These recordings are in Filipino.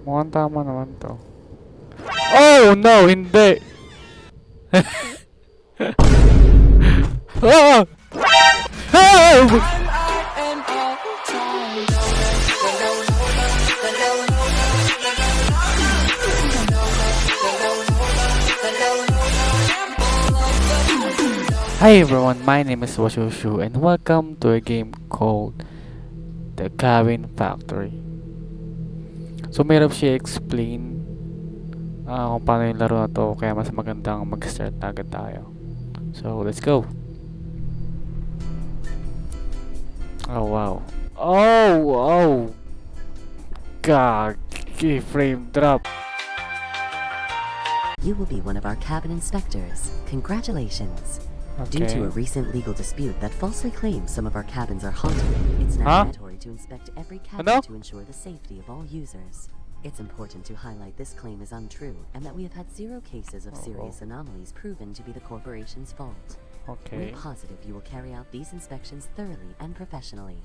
Mukhang tama naman to. Oh no, hindi! Oh! Oh! Hi everyone, my name is Washushu and welcome to a game called The Cabin Factory. So mahirap siya explain kung paano yung laro na to, kaya mas magandang mag-start na agad tayo. So let's go! Oh wow. Oh! Gagi, frame drop. You will be one of our cabin inspectors. Congratulations. Due to a Okay. recent legal dispute that falsely claims some of our cabins are haunted, it's now Huh? mandatory to inspect every cabin Ano? to ensure the safety of all users. It's important to highlight this claim is untrue and that we have had 0 cases of serious anomalies proven to be the corporation's fault. Okay. We're positive you will carry out these inspections thoroughly and professionally.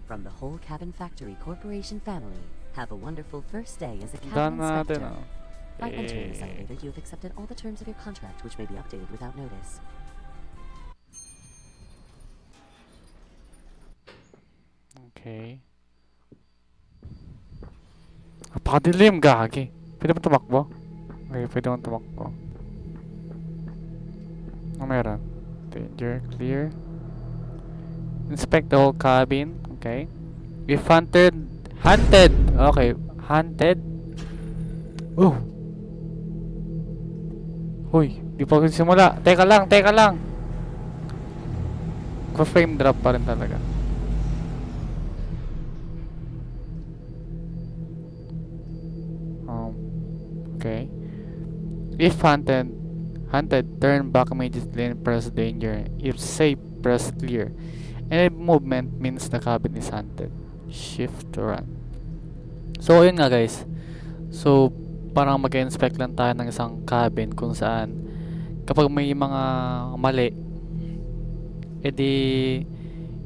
From the whole Cabin Factory Corporation family, have a wonderful first day as a cabin Done natin inspector. By entering this Eh, elevator, you have accepted all the terms of your contract, which may be updated without notice. Okay. Napakadilim, gagi. Pwede ba tumakbo? Okay, pwede akong tumakbo. Ano meron? Danger, clear. Inspect the whole cabin. Okay. If hunted. Okay, hunted. Oh. Hoy, di pa ako simula. Teka lang. Frame drop pa rin talaga. Okay. If hunted, turn back immediately and press danger. If safe, press clear. Any movement means the cabin is hunted. Shift to run. So, ayun nga guys. So, parang mag-inspect lang tayo ng isang cabin kung saan kapag may mga mali, edi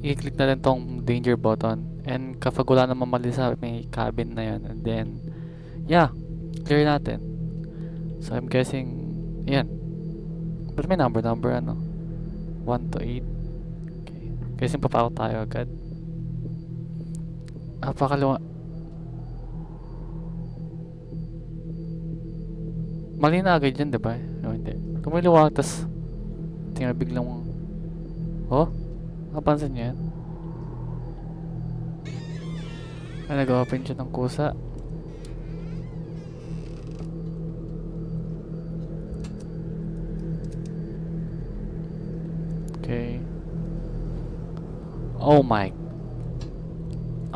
i-click na lang tong danger button. And kapag wala namang mali sa may cabin na yun, and then, yeah, clear natin. So, I'm guessing, yan. But may number ano? 1 to 8. Okay. Guessing papako tayo agad. Napakaliwa. Mali na agad yan, diba? O, hindi. Kung may liwanag, tas tingnan biglang oh? Napansin niyo yan? Ay, nag-open siya ng kusa. Okay. Oh my.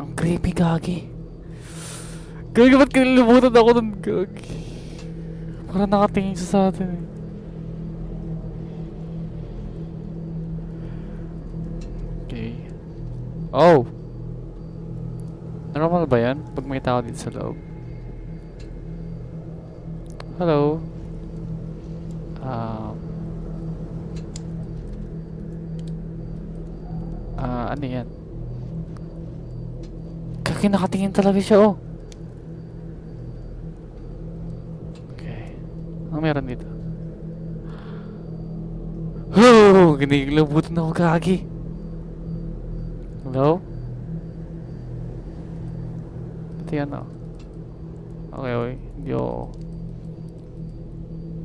Ang creepy, gagi. Gagi, ba't kinilimutan ako nun, gagi? Parang nakatingin siya sa atin eh. Okay. Oh! Normal ba yan? Pag may tao dito sa loob? Hello? Ano yan? Kaki, nakatingin talaga siya, oh. Okay. Ano meron dito? Oh! Ginigilabutan ako, kaki. Hello? Ito yan, oh. Okay.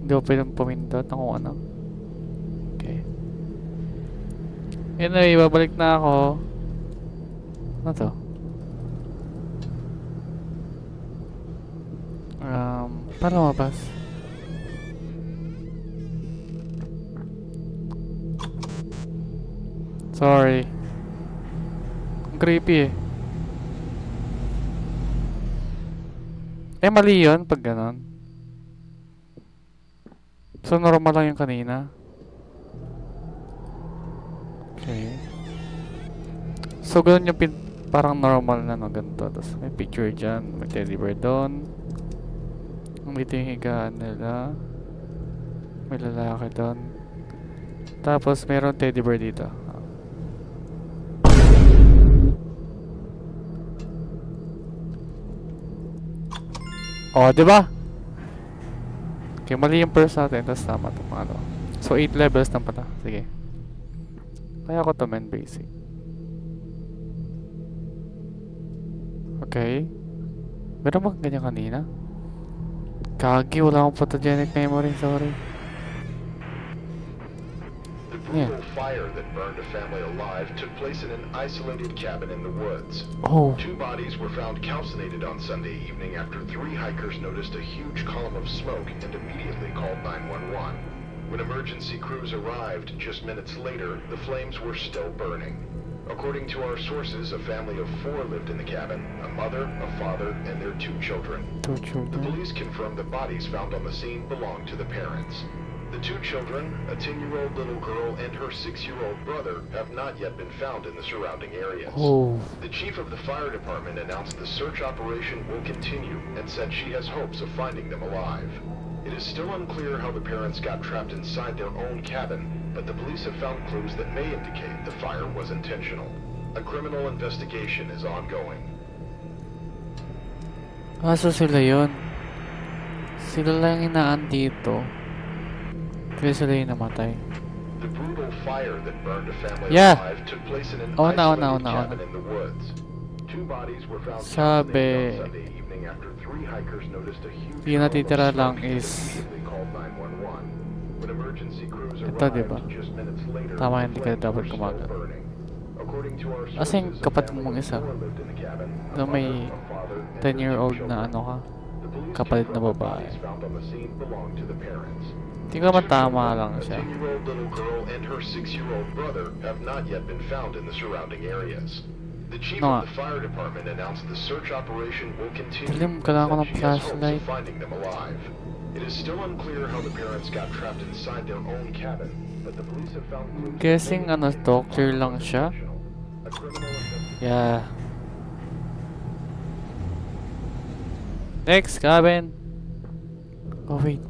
Hindi ako pwedeng pumindot ng kung ano. Okay. Anyway, babalik na ako. Ano to? Paano mabas? Sorry. Ang creepy eh. Mali yun pag ganon. So, normal lang yung kanina. Okay. So, ganun yung parang normal na, no? Ganito. Tapos, may picture dyan. May teddy bear doon. Dito yung higaan nila. May lalaki doon. Tapos, mayroon teddy bear dito. Oh, di ba? Okay, mali yung first natin, tapos tama itong ano. So, 8 levels na pala. Sige. Kaya ko to, men, basic. Okay. Meron bang ganyan kanina? Kagi, wala akong photogenic memory, sorry. The Yeah. brutal fire that burned a family alive took place in an isolated cabin in the woods. Oh, 2 bodies were found calcinated on Sunday evening after 3 hikers noticed a huge column of smoke and immediately called 911. When emergency crews arrived just minutes later, the flames were still burning. According to our sources, a family of 4 lived in the cabin, a mother, a father, and their 2 children. 2 The children. police confirmed the bodies found on the scene belonged to the parents. The 2 children, a 10-year-old little girl and her 6-year-old brother, have not yet been found in the surrounding areas. Oh, The chief of the fire department announced the search operation will continue and said she has hopes of finding them alive. It is still unclear how the parents got trapped inside their own cabin, but the police have found clues that may indicate the fire was intentional. A criminal investigation is ongoing. kaso sila yun. Sila lang inaan dito. Kaya sila yung namatay. The brutal fire that burned a family Yeah. alive took place in an Oh, no, isolated no. cabin in the woods. 2 bodies were found Sabi, calcinated on Sunday evening after 3 hikers noticed a huge yung natitira column of lang smoke and is immediately called 911. When emergency crews ito, arrived diba? just minutes later, Tama, the hindi ka flames dapat were still kumagat. burning. According to our Kasi yung sources, a kapatid family mong of isa, 4 lived in the cabin, a na may mother, a father, and their 10-year-old 2 na children. ano ka, The police kapatid na confirmed the babae. bodies found on the scene belonged to the parents. Hindi ko naman Two tama children, lang a siya. 10-year-old little girl and her 6-year-old brother have not yet been found in the surrounding areas. The chief No, of the fire department announced the search operation will continue. Dilim, kailangan ko and ng she has hopes flashlight. of finding them alive. It is still unclear how the parents got trapped inside their own cabin, but the police have found clues. that Guessing may ano, indicate doctor the lang fire was siya. intentional. A criminal investigation. Yeah. Next, cabin. Oh, wait.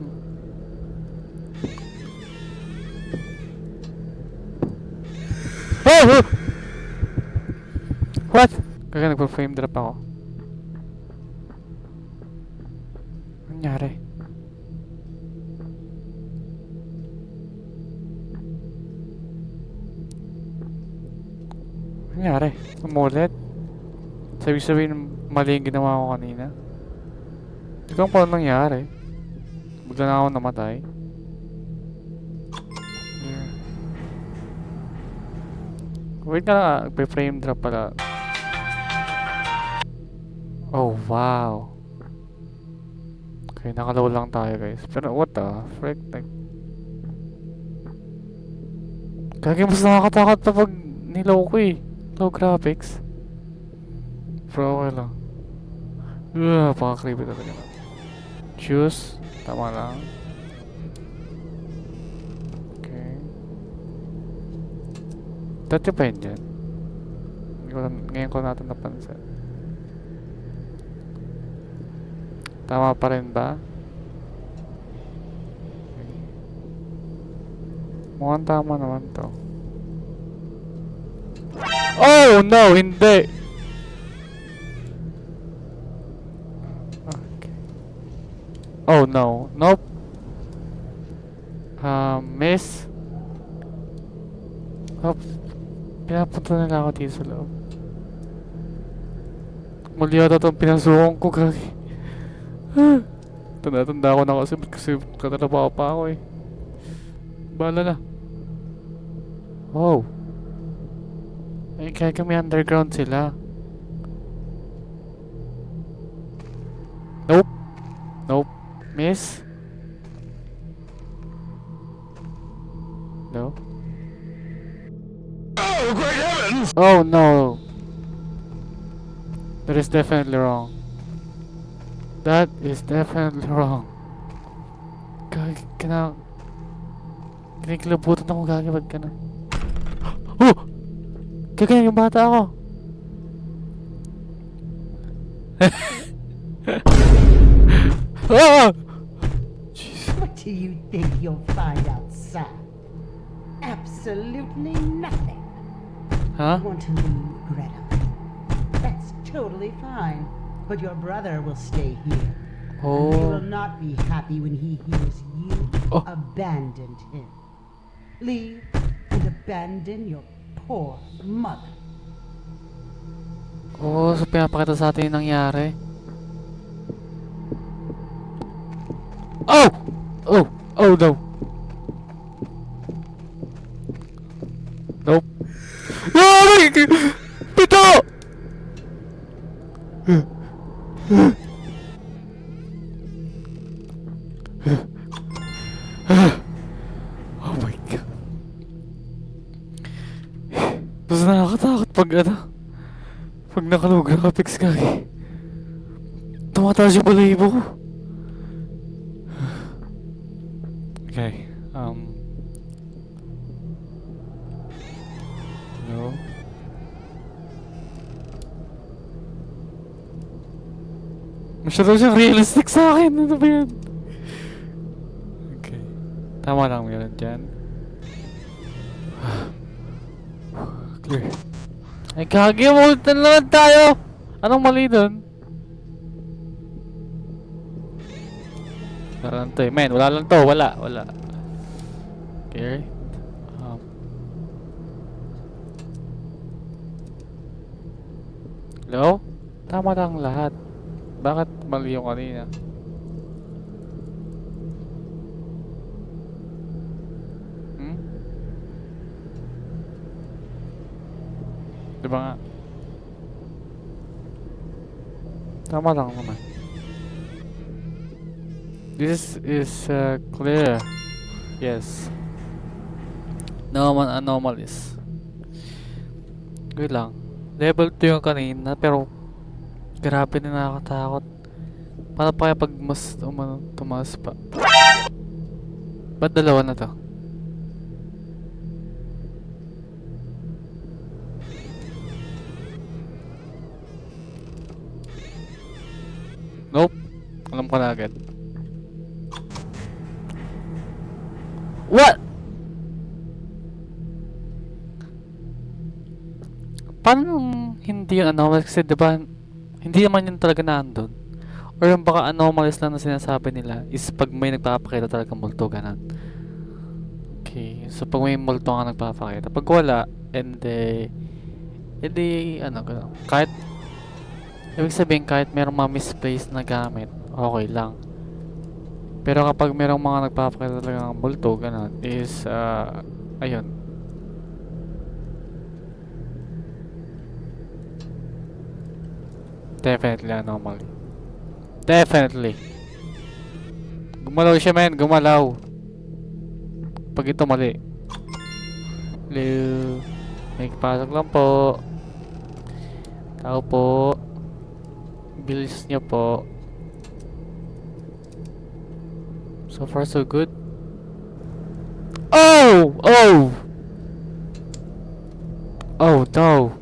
Oh! What? Kaya nagpa-frame drop ako. Ano nangyari? Ano nangyari? Umulit? Sabi-sabihin mali yung ginawa ko kanina. Hindi ko alam kung ano nangyari. Bigla na ako namatay. Yeah. Wait ka lang, nagpe-frame drop pala. Oh, wow. Okay, nakalow lang tayo guys. Pero what the frick? Kaya mas nakakatakot pa pag nilow ko eh. Low graphics. Pero okay lang. Paka-creepy talaga. Choose. Tama lang. Okay. Dati pa yun dyan. Ngayon ko natin napansin. Tama pa rin ba? Okay. Mukhang tama naman to. Oh no! Hindi! Okay. Oh no. Nope. Miss? Oh, pinapunta nila ako dito sa loob. Mali ata itong pinasukan ko, gagi. Tanda-tanda ko na kasi katrabaho pa ako eh. Bahala na. Oh. Eh, kaya kami underground sila. Nope. Nope. Miss? No? Oh, great heavens! Oh no. That is definitely wrong. That is definitely wrong. Kinikilabutan ako gagi pag ka na. Oh! Kaya yung bata ako. Ah! Jeez. What do you think you'll find outside? Absolutely nothing. Huh? Want to leave, Greta? That's totally fine. But your brother will stay here. He Oh. will not be happy when he hears you Oh. abandoned him. Leave and abandon your poor mother. Oh, so pinapakita sa atin yung nangyari. Oh! Oh! Oh no! Nope. Ay! Pito! Oh my god. Tapos nakakatakot pag ano. Pag nakalog na kapix ka eh. Tumataas yung balahibo ko. Okay. No. Masyado siyang realistic sa akin. Ano ba yan? Okay. Tama lang meron dyan. Clear. Ay, kagi, multan naman tayo! Anong mali dun? Wala lang to eh. Men, wala lang to. Wala. Okay. Hello? Tama lang lahat. Bakit mali yung kanina? Diba nga? Tama lang naman. This is clear. Yes. No anomalies. Good lang. Level 2 yung kanina pero grabe na nakakatakot. Paano pa kaya pag mas tumaas pa? Ba't dalawa na to? Nope. Alam ko na agad. What? Paano hindi yung anomalous? Kasi diba, hindi naman yun talaga nandun. Or yung baka anomalous lang na sinasabi nila is pag may nagpapakita talaga multo, ganun. Okay, so pag may multo nga nagpapakita. Pag wala, edi ano, ganun. Kahit, ibig sabihin kahit merong mga misplaced na gamit, okay lang. Pero kapag merong mga nagpapakita talaga ng multo, ganun, is, ayun. Definitely anomaly. Definitely. Gumalaw siya, men. Gumalaw. Pag ito mali. Hello. May pasok lang po. Tao po. Bilis niyo po. So far so good. Oh! Oh! Oh no.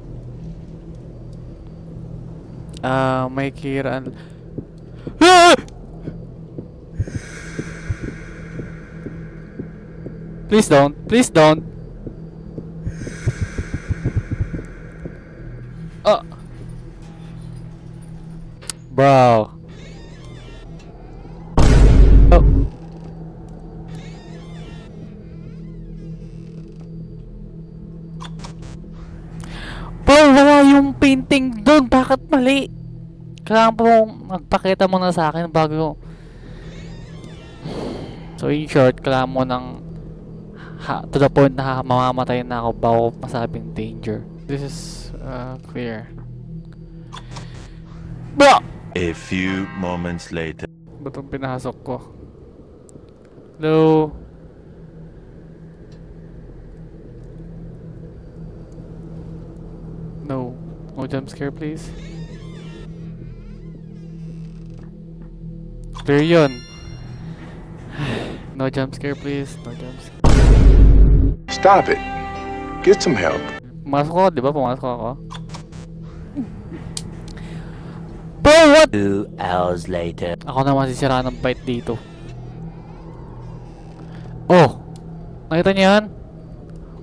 May kiraan. Ah! Please don't. Please don't. Oh. Bro. Oh. Bro, wala yung painting doon. Bakit mali? Kailangan po magpakita mo na sa akin bago. So in short, kailangan mo ng to the point na mamamatay na ako bago masabing danger. This is clear. Bro! A few moments later. Ba't ang pinasok ko? Hello? No. No jump scare please. Clear yun. No jump scare please. No jump scare. Stop it. Get some help. Pumasok ako, di ba? Pumasok ako. Bro, what? 2 hours later. Ako na masisira ng fight dito. Oh! Nakita niyo yan?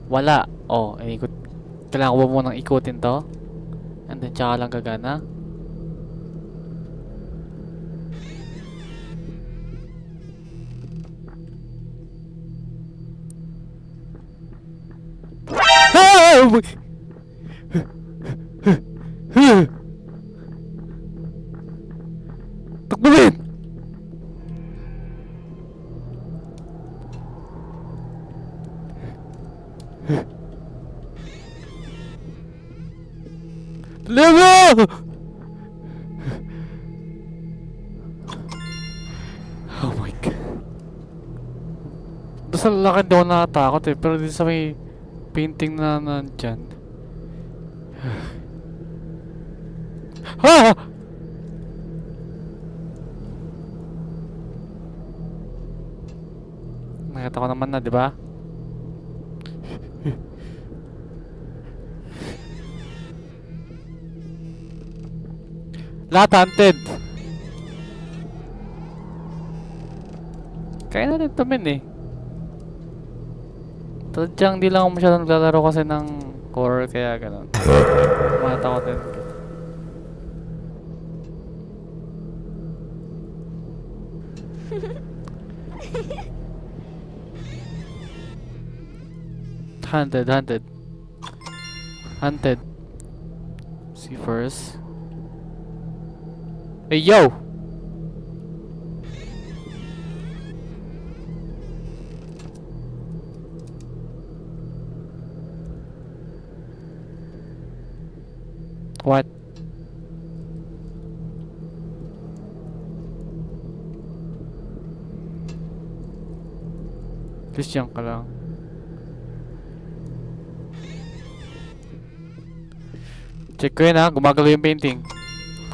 Wala. Oh, inikot. Kailangan ko ba munang ikutin to? And then tsaka lang gagana. Oh my... Takbo rin! Level! Oh my god. Doon sa lalaki daw nakatakot eh, pero dito sa may painting na nandyan. Ah! Nakita ko naman na, di ba? Lahat hunted. Kaya na rin tumin eh. Tadyang di lang ako masyadong naglalaro kasi ng horror kaya ganun. Matakot din. Hunted, hunted. Hunted. See first. Hey yo! What? Please diyan ka lang. Check ko yun ha, gumagalaw yung painting.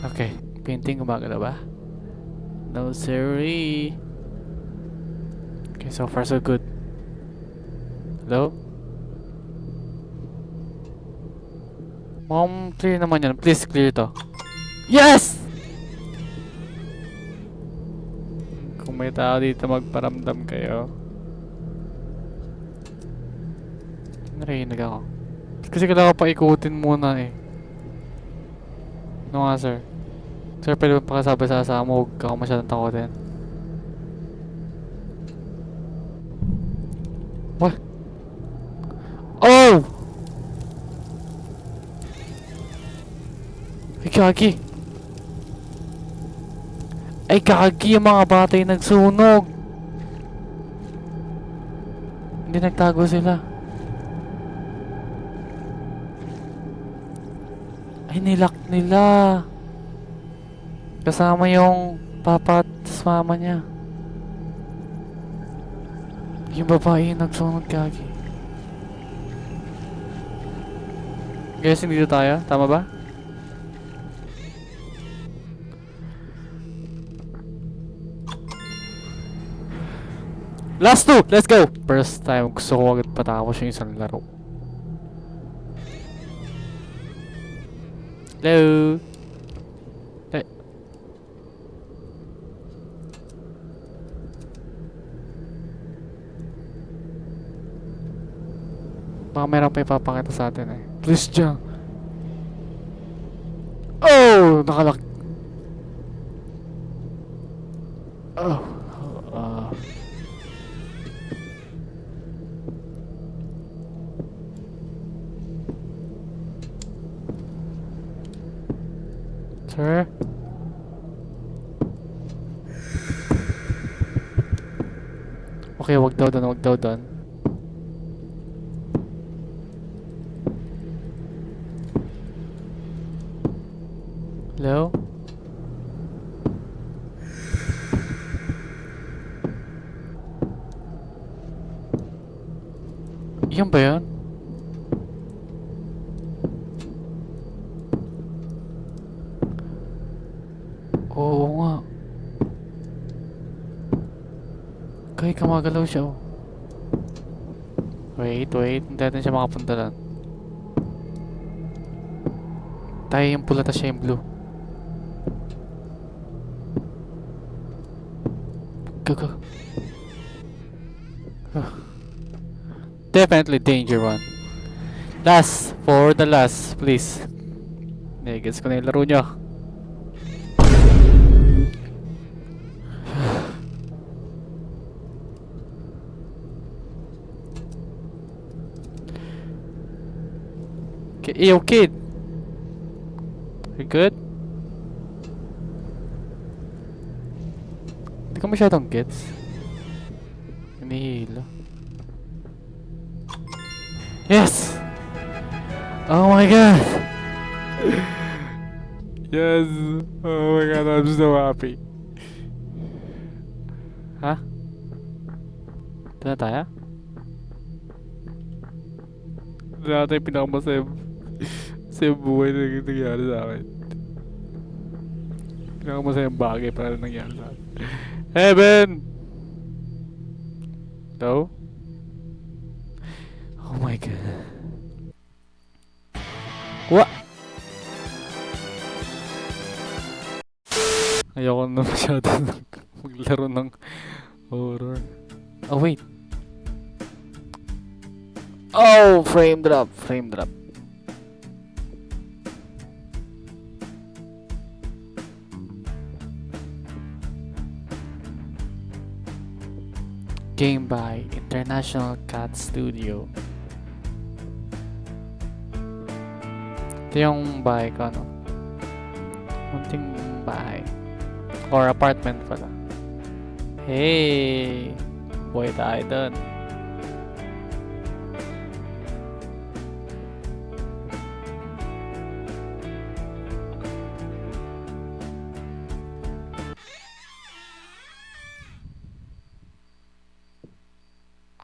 Okay, painting gumagalaw ba? No siree. Okay, so far so good. Hello? Clear naman yan. Please clear to. Yes! Kung may tao dito magparamdam kayo. Narinig ako. Kasi kailangan ko pa ikutin muna eh. No nga sir. Sir, pwede ba pakasabi sa asama? Huwag ka masyadong takotin. What? Oh! Ay, gagi. Ay, gagi yung mga bata yung nagsunog. Hindi nagtago sila. Ay, nilak nila. Kasama yung papa at mama niya. Yung babae yung nagsunog, gagi. Guys, dito tayo. Tama ba? Last two! Let's go! First time, gusto ko agad patapos yung isang laro. Hello? Eh. Baka meron pa ipapakita sa atin eh. Please dyan. Oh! Nakalak. Oh. Sir? Okay, wag daw doon, wag daw doon. Hello? Yan ba yan? Oo nga. Kaya kamagalaw siya oh. Wait. Hindi natin siya makapunta lang. Tayo yung pula tas siya yung blue. Go. Definitely danger one. Last. For the last. Please. Gets ko na yung laro nyo. Yo, kid! You good? Hindi ka masyadong gets. Hinihilo. Yes! Oh my god! Yes! Oh my god, I'm so happy. Ha? Ito na tayo? Ito na tayo pinakamasaya sa buhay na nangyari sa akin. Pinakamasayang bagay para nangyari sa akin. Heaven! Hello? Oh my god. What? Ayoko na masyado maglaro ng horror. Oh wait. Oh, frame drop, frame drop. Game by International Cat Studio. Ito yung bahay ko, no? Munting bahay. Or apartment pala. Hey! Boy tayo dun.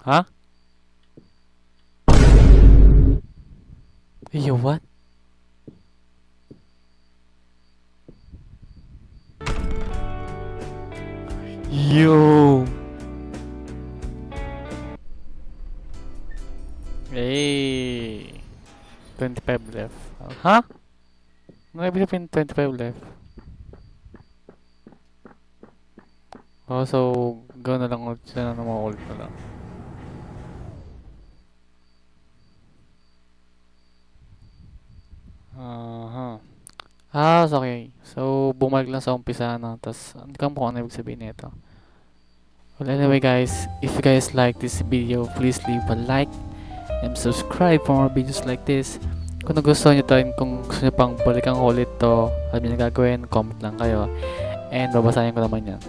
Huh? Yo, what? Yo! Hey! 25 left. Huh? Ano ibig sabihin 25 left? Oh, so gano'n na lang ulit sila na mga ult na lang. So okay. So, bumalik lang sa umpisa na. Tapos, ano ka mo kung ano ibig sabihin nito. Well, anyway guys, if you guys like this video, please leave a like and subscribe for more videos like this. Kung nagustuhan nyo to, kung gusto nyo pang balikan ulit to, alam nyo na gagawin, comment lang kayo. And babasahin ko naman yan.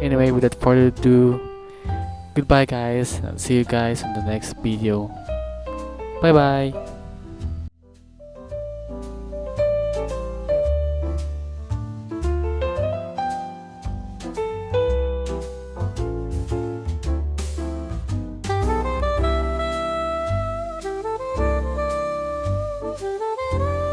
Anyway, without further ado, goodbye guys. I'll see you guys in the next video. Bye bye.